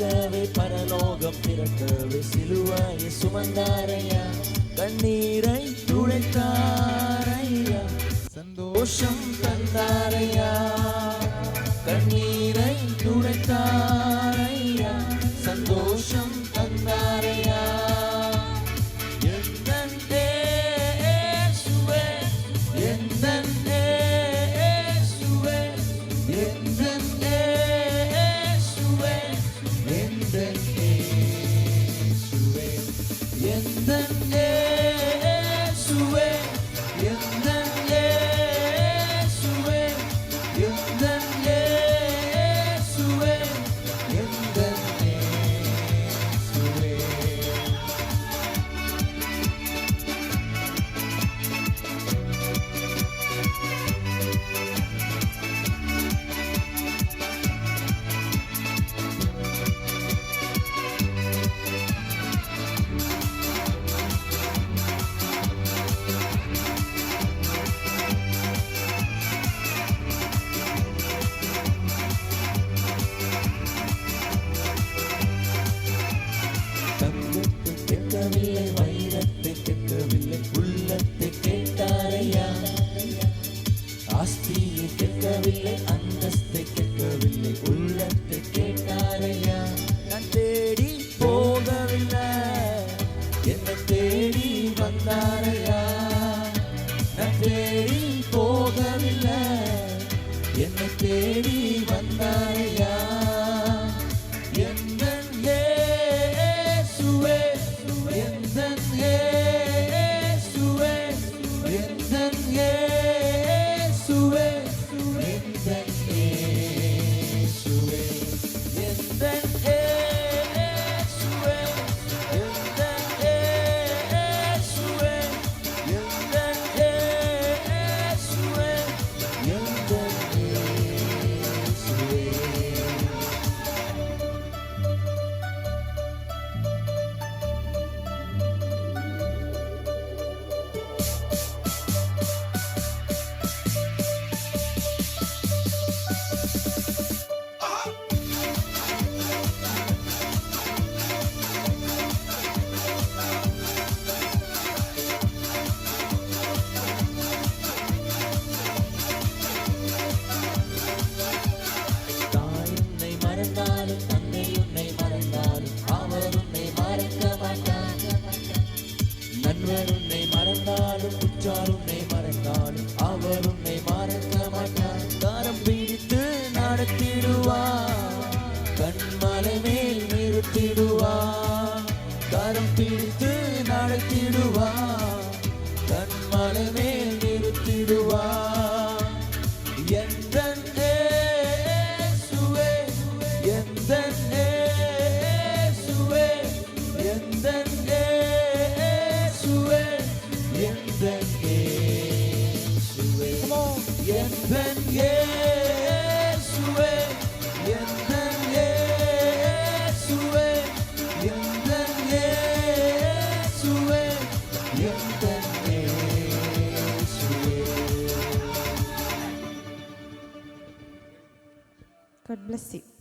கேட்கவே பரலோகம் திறக்கவே சிலுவையை சுமந்தாரையா, கண்ணீரை துடைத்தாரையா, சந்தோஷம் தந்தாரையா, கண்ணீரை துடைத்தாரையா, சந்தோஷம் தந்தாரையா. வைரத்தை கேட்கவில்லை, உள்ளத்தை கேட்டாரையா, ஆஸ்தியை கேட்கவில்லை, அந்தஸ்தை கேட்கவில்லை, உள்ளத்தை கேட்டாரையா. நான் தேடி போகவில்லை, என்னை தேடி வந்தாரையா, நான் தேடி போகவில்லை, என்னை தேடி வந்தாரையா. நண்பர் உன்னை மறந்தாலும், உற்றார் உன்னை மறந்தாலும், அவர் உன்னை மறக்க மாட்டார். கரம் பிடித்து நடத்திடுவார், கண்மலை மேல் நிறுத்திடுவார். கரம் பிடித்து நடத்திடுவார், கண்மலை மேல் நிறுத்திடுவார். எந்தன் இயேசுவே, எந்தன் இயேசுவே, எந்தன் God bless you.